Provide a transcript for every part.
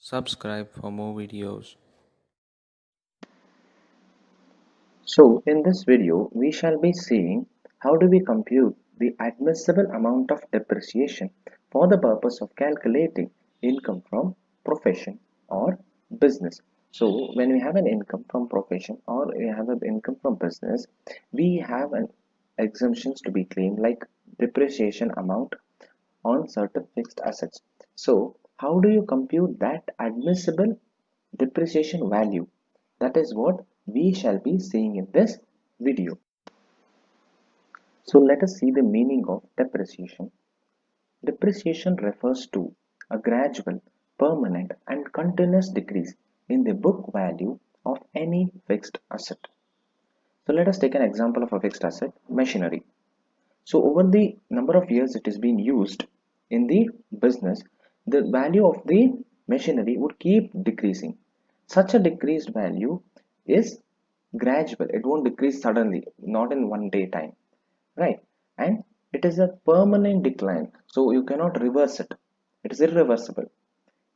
Subscribe for more videos. So in this video, we shall be seeing how do we compute the admissible amount of depreciation for the purpose of calculating income from profession or business. So when we have an income from profession or we have an income from business, we have an exemptions to be claimed like depreciation amount on certain fixed assets. So how do you compute that admissible depreciation value? That is what we shall be seeing in this video. So let us see the meaning of depreciation. Depreciation refers to a gradual, permanent and continuous decrease in the book value of any fixed asset. So let us take an example of a fixed asset, machinery. So over the number of years it is being used in the business, the value of the machinery would keep decreasing. Such a decreased value is gradual. It won't decrease suddenly, not in one day time, right? And it is a permanent decline. So you cannot reverse it. It is irreversible.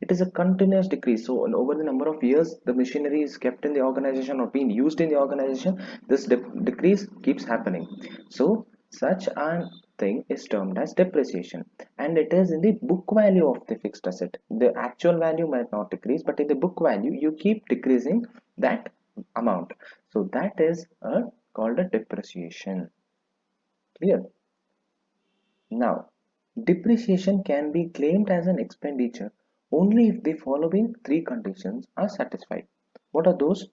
It is a continuous decrease. So over the number of years the machinery is kept in the organization or being used in the organization, this decrease keeps happening. So such a thing is termed as depreciation, and it is in the book value of the fixed asset. The actual value might not decrease, but in the book value you keep decreasing that amount. So that is called a depreciation. Clear? Now, depreciation can be claimed as an expenditure only if the following three conditions are satisfied. What are those?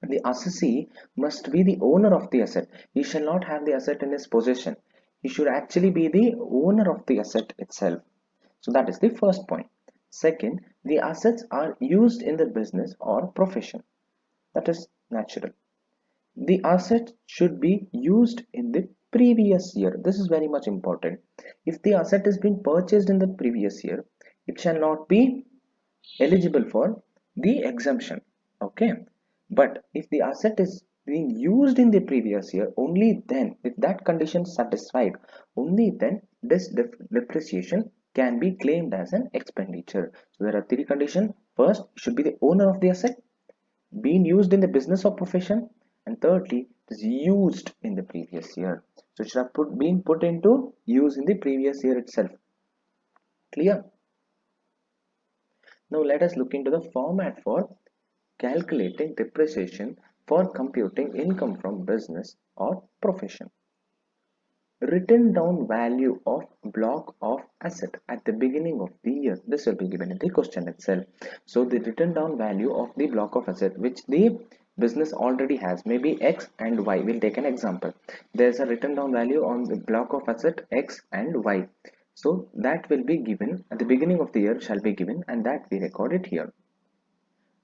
The assessee must be the owner of the asset. He shall not have the asset in his possession. He should actually be the owner of the asset itself. So that is the first point. Second, the assets are used in the business or profession. That is natural. The asset should be used in the previous year. This is very much important. If the asset has been purchased in the previous year, it shall not be eligible for the exemption. Okay, but if the asset is being used in the previous year, only then, if that condition is satisfied, only then this depreciation can be claimed as an expenditure. So there are three conditions. First, you should be the owner of the asset, being used in the business or profession, and thirdly it is used in the previous year. So it should have been put into use in the previous year itself. Clear? Now let us look into the format for calculating depreciation for computing income from business or profession. Written down value of block of asset at the beginning of the year. This will be given in the question itself. So the written down value of the block of asset which the business already has, maybe X and Y. We'll take an example. There's a written down value on the block of asset X and Y. So that will be given at the beginning of the year, shall be given, and that we record it here.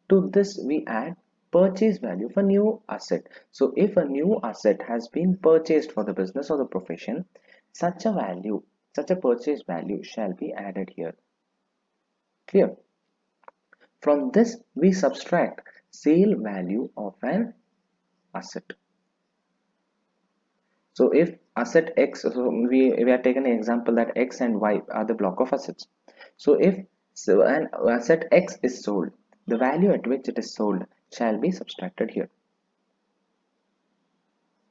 To this we add purchase value for new asset. So if a new asset has been purchased for the business or the profession, such a value, such a purchase value shall be added here. Clear? From this we subtract sale value of an asset. So if asset X, so we are taking an example that X and Y are the block of assets. So if an asset X is sold, the value at which it is sold shall be subtracted here.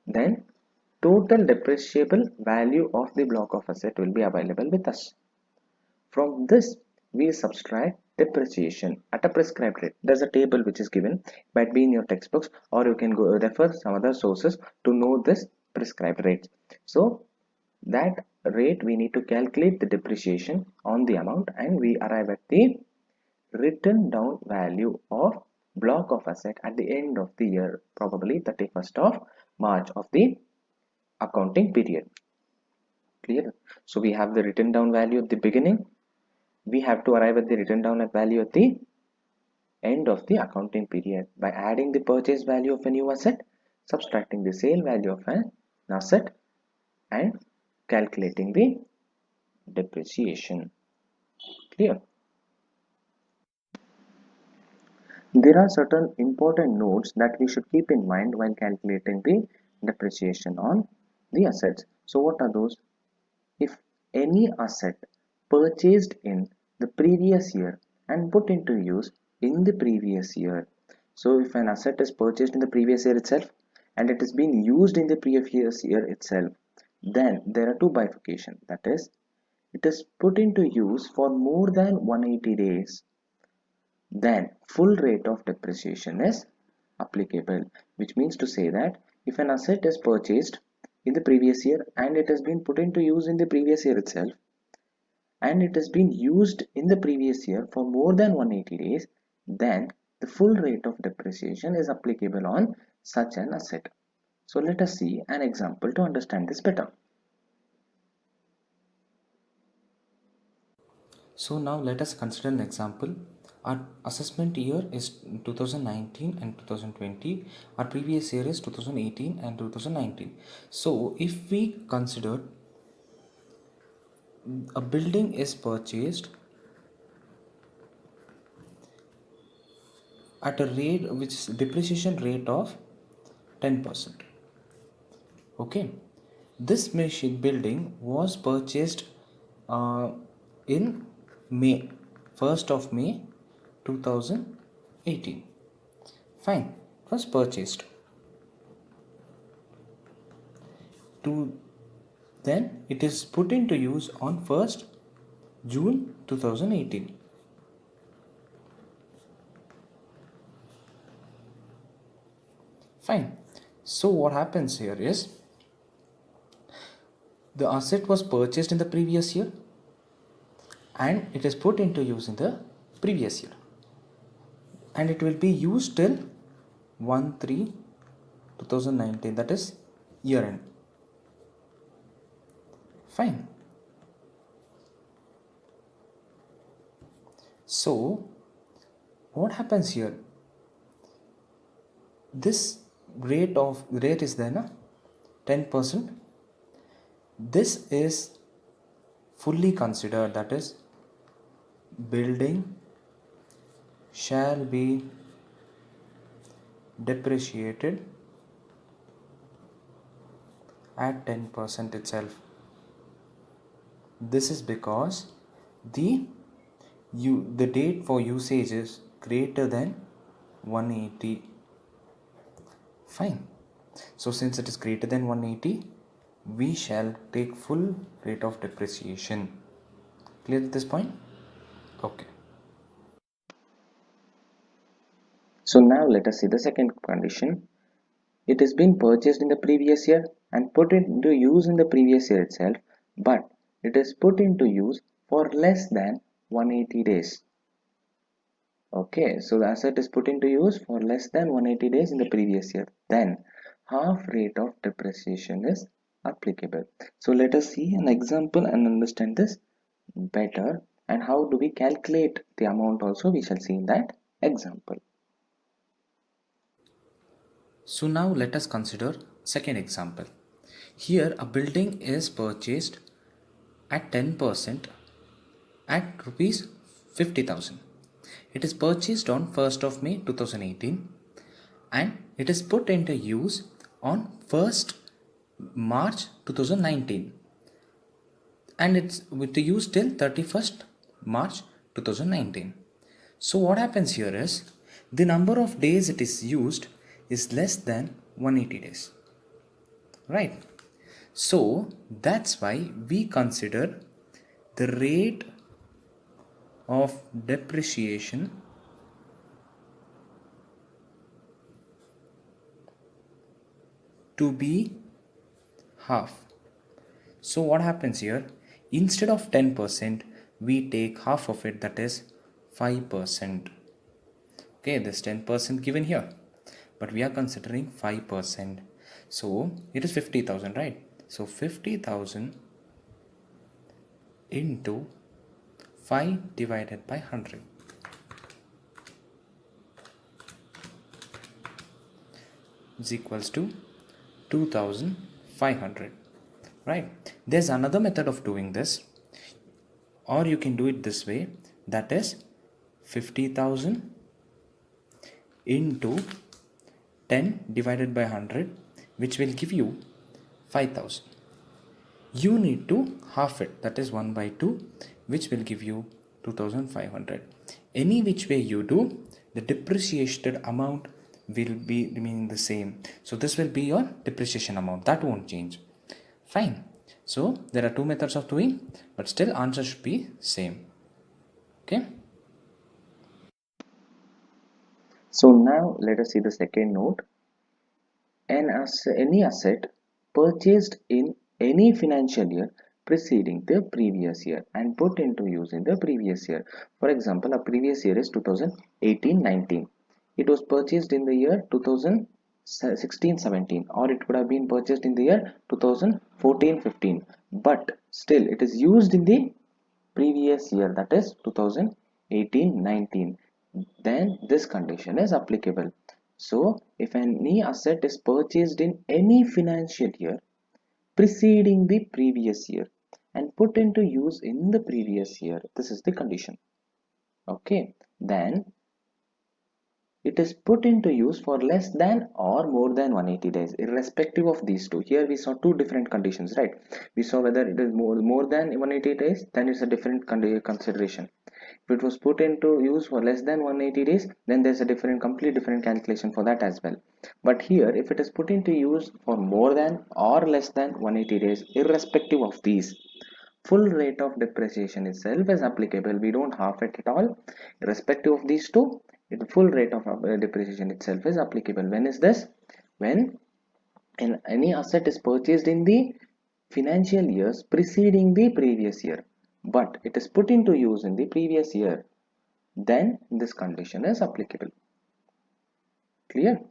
Then total depreciable value of the block of asset will be available with us. From this we subtract depreciation at a prescribed rate. There's a table which is given, might be in your textbooks, or you can go refer some other sources to know this prescribed rate. So that rate we need to calculate the depreciation on the amount, and we arrive at the written down value of block of asset at the end of the year, probably 31st of March of the accounting period. Clear? So we have the written down value at the beginning. We have to arrive at the written down value at the end of the accounting period by adding the purchase value of a new asset, subtracting the sale value of an asset, and calculating the depreciation. Clear? There are certain important notes that we should keep in mind while calculating the depreciation on the assets. So what are those? If any asset purchased in the previous year and put into use in the previous year. So if an asset is purchased in the previous year itself and it is being used in the previous year itself, then there are two bifurcation. That is, it is put into use for more than 180 days, then full rate of depreciation is applicable, which means to say that if an asset is purchased in the previous year and it has been put into use in the previous year itself and it has been used in the previous year for more than 180 days, then the full rate of depreciation is applicable on such an asset. So let us see an example to understand this better. So now let us consider an example. Our assessment year is 2019 and 2020. Our previous year is 2018 and 2019. So if we consider a building is purchased at a rate which is depreciation rate of 10%. Okay, this machine building was purchased in May 1st of May 2018. Fine, it was purchased. Then it is put into use on 1st June 2018. Fine. So what happens here is the asset was purchased in the previous year and it is put into use in the previous year, and it will be used till 1/3/2019, that is year end. Fine. So what happens here, this rate is then 10%. This is fully considered, that is building shall be depreciated at 10% itself. This is because the date for usage is greater than 180. Fine. So since it is greater than 180, we shall take full rate of depreciation. Clear at this point? Okay. So now let us see the second condition. It has been purchased in the previous year and put into use in the previous year itself, but it is put into use for less than 180 days. Okay, so the asset is put into use for less than 180 days in the previous year. Then half rate of depreciation is applicable. So let us see an example and understand this better, and how do we calculate the amount also we shall see in that example. So now let us consider second example. Here a building is purchased at 10% at rupees 50,000. It is purchased on 1st of May 2018 and it is put into use on 1st March 2019, and it's with the use till 31st March 2019. So what happens here is the number of days it is used is less than 180 days, right? So that's why we consider the rate of depreciation to be half. So what happens here, instead of 10% we take half of it, that is 5%. Okay, this 10% given here, but we are considering 5%. So it is 50,000, right? So 50,000 into 5 divided by 100 is equals to 2,500, right? There's another method of doing this, or you can do it this way, that is 50,000 into 10 divided by 100, which will give you 5,000. You need to half it, that is 1/2, which will give you 2,500. Any which way you do, the depreciated amount will be remaining the same. So this will be your depreciation amount, that won't change. Fine. So there are two methods of doing, but still answer should be same. Okay. So now let us see the second note. Any asset purchased in any financial year preceding the previous year and put into use in the previous year. For example, a previous year is 2018-19. It was purchased in the year 2016-17, or it could have been purchased in the year 2014-15, but still it is used in the previous year, that is 2018-19, then this condition is applicable. So if any asset is purchased in any financial year preceding the previous year and put into use in the previous year, this is the condition. Okay, then it is put into use for less than or more than 180 days, irrespective of these two. Here we saw two different conditions, right? We saw whether it is more than 180 days, then it's a different consideration. If it was put into use for less than 180 days, then there's a complete different calculation for that as well. But here, if it is put into use for more than or less than 180 days, irrespective of these, full rate of depreciation itself is applicable. We don't half it at all. Irrespective of these two, the full rate of depreciation itself is applicable. When is this? When any asset is purchased in the financial years preceding the previous year, but it is put into use in the previous year, then this condition is applicable. Clear?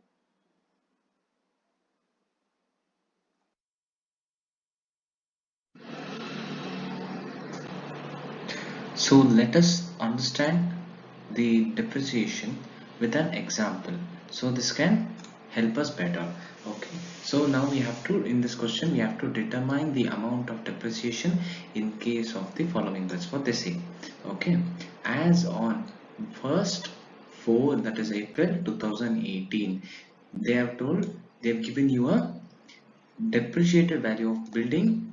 So let us understand the depreciation with an example. So this can help us better. Okay. So now we have to, in this question, we have to determine the amount of depreciation in case of the following. That's what they say. Okay. As on 1st 4, that is April 2018, they have told, they have given you a depreciated value of building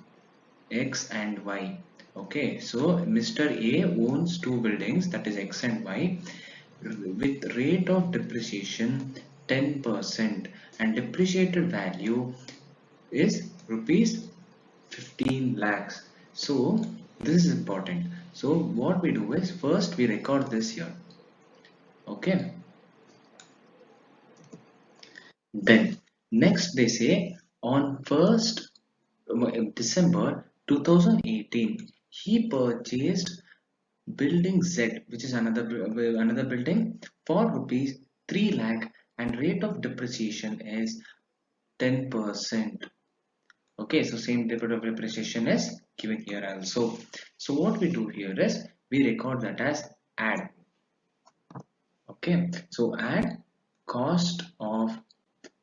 X and Y. Okay, so Mr. A owns two buildings, that is X and Y, with rate of depreciation 10%, and depreciated value is rupees 15 lakhs. So this is important. So what we do is, first we record this here. Okay. Then next they say on 1st December 2018, he purchased building Z, which is another building, for rupees 3 lakh, and rate of depreciation is 10%. Okay, so same rate of depreciation is given here also. So what we do here is we record that as add. Okay, so add cost of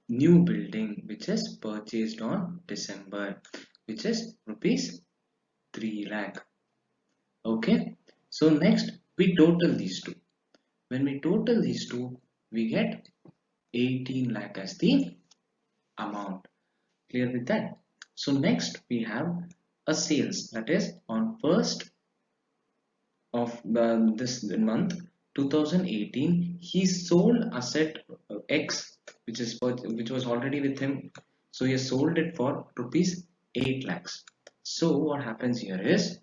new building which is purchased on December, which is rupees 3 lakh. Okay, so next we total these two. When we total these two, we get 18 lakh as the amount. Clear with that? So next we have a sales, that is on 1st of this month 2018, he sold asset X, which was already with him. So he sold it for rupees 8 lakhs. So what happens here is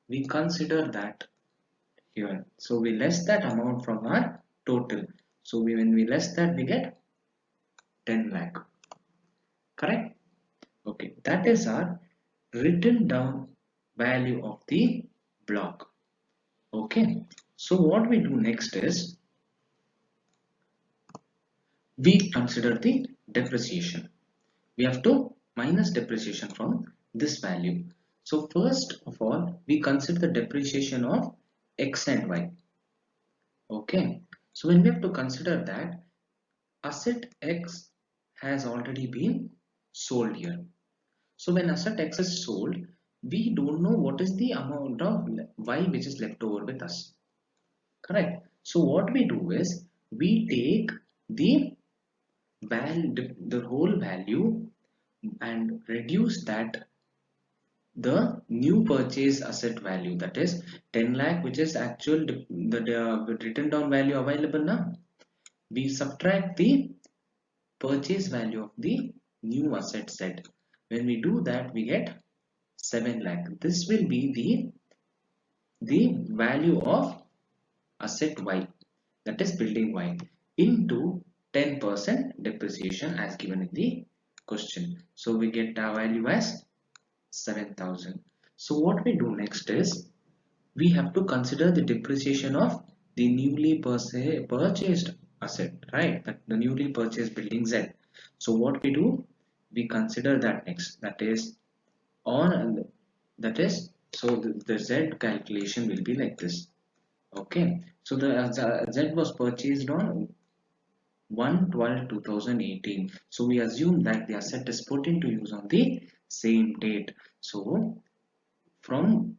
we consider that here. So we less that amount from our total. So when we less that, we get 10 lakh. Correct? Okay, that is our written down value of the block. Okay, so what we do next is we consider the depreciation. We have to minus depreciation from this value. So first of all, we consider the depreciation of X and Y. Okay, so when we have to consider that asset X has already been sold here. So when asset X is sold, we don't know what is the amount of Y which is left over with us. Correct. So what we do is we take the whole value and reduce that the new purchase asset value, that is 10 lakh, which is actual the written down value available now. We subtract the purchase value of the new asset set. When we do that, we get 7 lakh. This will be the value of asset Y, that is building Y, into 10% depreciation as given in the question. So we get our value as 7,000. So what we do next is we have to consider the depreciation of the newly purchased asset, right? The newly purchased building Z. So what we do, we consider that next. That is on that is so the Z calculation will be like this. Okay, so the Z was purchased on 1/12/2018. So we assume that the asset is put into use on the same date. So from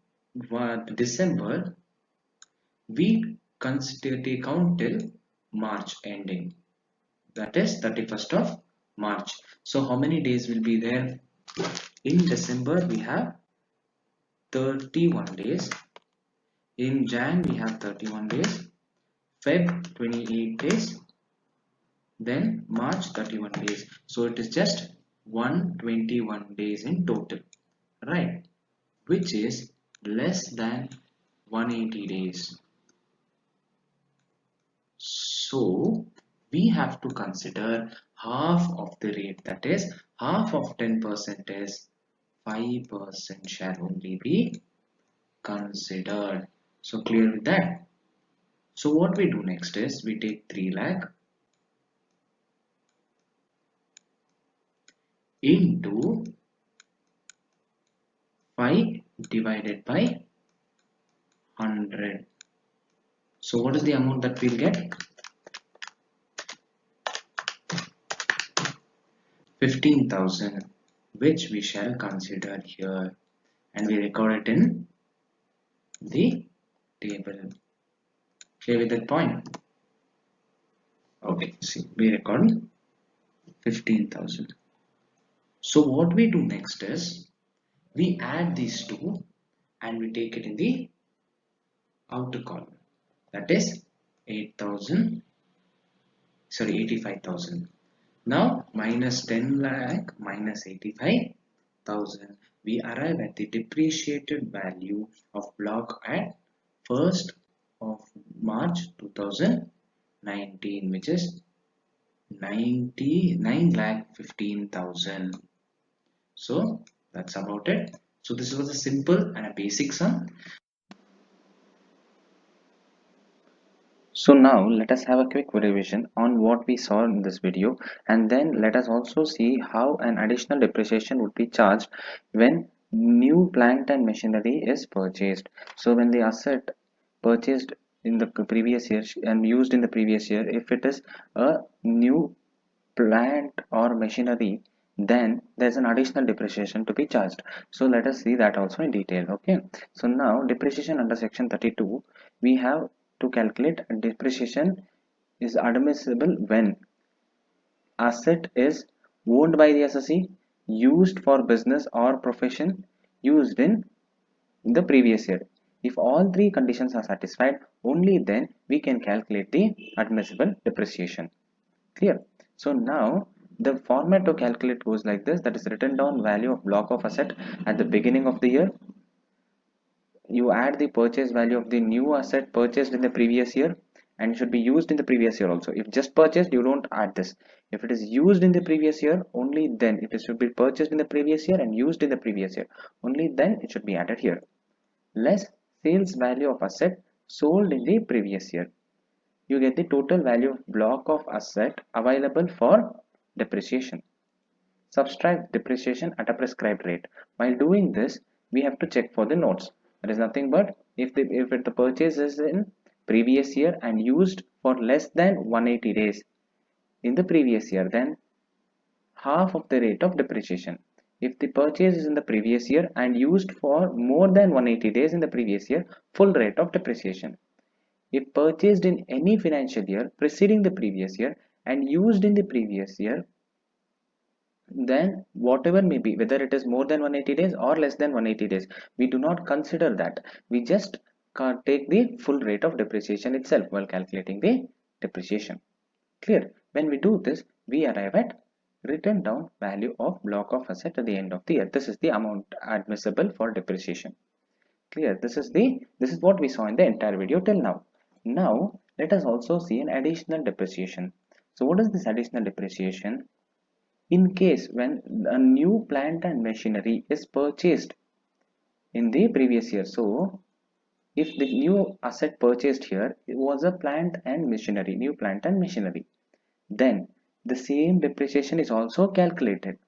December, we consider the count till March ending. That is 31st of March. So how many days will be there? In December, we have 31 days. In Jan, we have 31 days. Feb, 28 days. Then March, 31 days. So it is just 121 days in total, right? Which is less than 180 days. So we have to consider half of the rate, that is half of 10% is 5% shall only be considered. So clear with that? So what we do next is we take 3 lakh into 5 divided by 100. So what is the amount that we'll get? 15,000, which we shall consider here, and we record it in the table. Clear with that point? Okay, see, we record 15,000. So what we do next is we add these two and we take it in the outer column. That is 85,000. Now minus 10 lakh minus 85,000. We arrive at the depreciated value of block at 1st of March 2019, which is 99,15,000. So that's about it. So this was a simple and a basic sum. So now let us have a quick revision on what we saw in this video, and then let us also see how an additional depreciation would be charged when new plant and machinery is purchased. So when the asset purchased in the previous year and used in the previous year, if it is a new plant or machinery, then there's an additional depreciation to be charged. So let us see that also in detail. Okay, so now depreciation under section 32, we have to calculate depreciation is admissible when asset is owned by the assessee, used for business or profession, used in the previous year. If all three conditions are satisfied, only then we can calculate the admissible depreciation. Clear? So now the format to calculate goes like this, that is written down value of block of asset at the beginning of the year. You add the purchase value of the new asset purchased in the previous year and should be used in the previous year also. If just purchased, you don't add this. If it is used in the previous year, only then it should be purchased in the previous year and used in the previous year. Only then it should be added here. Less sales value of asset sold in the previous year. You get the total value of block of asset available for depreciation. Subtract depreciation at a prescribed rate. While doing this, we have to check for the notes. That is nothing but if the purchase is in previous year and used for less than 180 days in the previous year, then half of the rate of depreciation. If the purchase is in the previous year and used for more than 180 days in the previous year, full rate of depreciation. If purchased in any financial year preceding the previous year and used in the previous year, then whatever may be, whether it is more than 180 days or less than 180 days, we do not consider that. We just take the full rate of depreciation itself while calculating the depreciation. Clear? When we do this, we arrive at written down value of block of asset at the end of the year. This is the amount admissible for depreciation. Clear? This is what we saw in the entire video till now. Now let us also see an additional depreciation. So what is this additional depreciation? In case when a new plant and machinery is purchased in the previous year. So if the new asset purchased here was a plant and machinery, new plant and machinery, then the same depreciation is also calculated.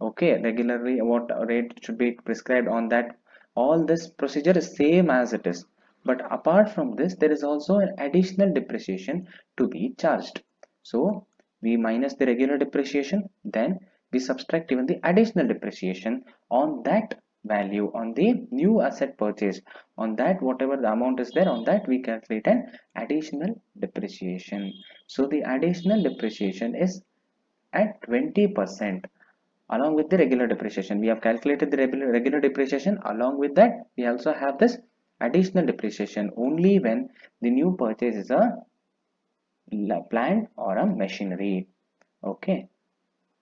Okay, regularly what rate should be prescribed on that, all this procedure is same as it is, but apart from this there is also an additional depreciation to be charged. So we minus the regular depreciation, then we subtract even the additional depreciation on that value, on the new asset purchase, on that whatever the amount is there, on that we calculate an additional depreciation. So the additional depreciation is at 20% along with the regular depreciation. We have calculated the regular depreciation. Along with that, we also have this additional depreciation only when the new purchase is a plant or a machinery. Okay.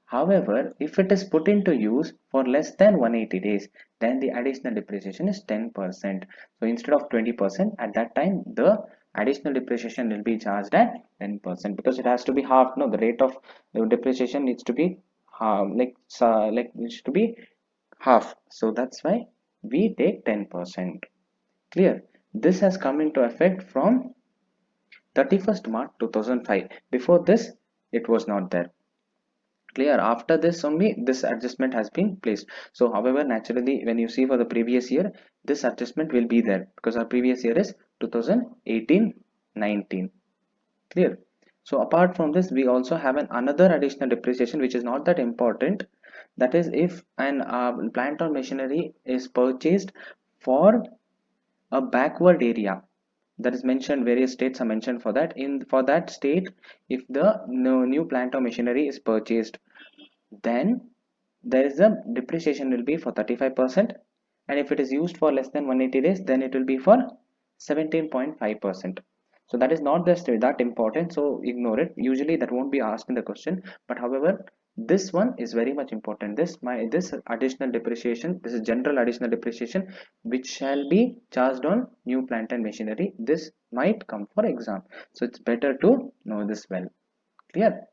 However, if it is put into use for less than 180 days, then the additional depreciation is 10%. So instead of 20%, at that time, the additional depreciation will be charged at 10% because it has to be half. No, the rate of the depreciation needs to be needs to be half. So that's why we take 10%. Clear? This has come into effect from 31st March 2005. Before this, it was not there. Clear? After this only this adjustment has been placed. So however, naturally when you see for the previous year, this adjustment will be there because our previous year is 2018-19. Clear? So apart from this, we also have another additional depreciation which is not that important. That is if an plant or machinery is purchased for a backward area, that is mentioned, various states are mentioned for that. In for that state, if the new plant or machinery is purchased, then there is a depreciation will be for 35%, and if it is used for less than 180 days, then it will be for 17.5%. So that is not just that important, so ignore it. Usually that won't be asked in the question, but however this one is very much important. This additional depreciation, this is general additional depreciation which shall be charged on new plant and machinery. This might come for exam, so it's better to know this well. Clear?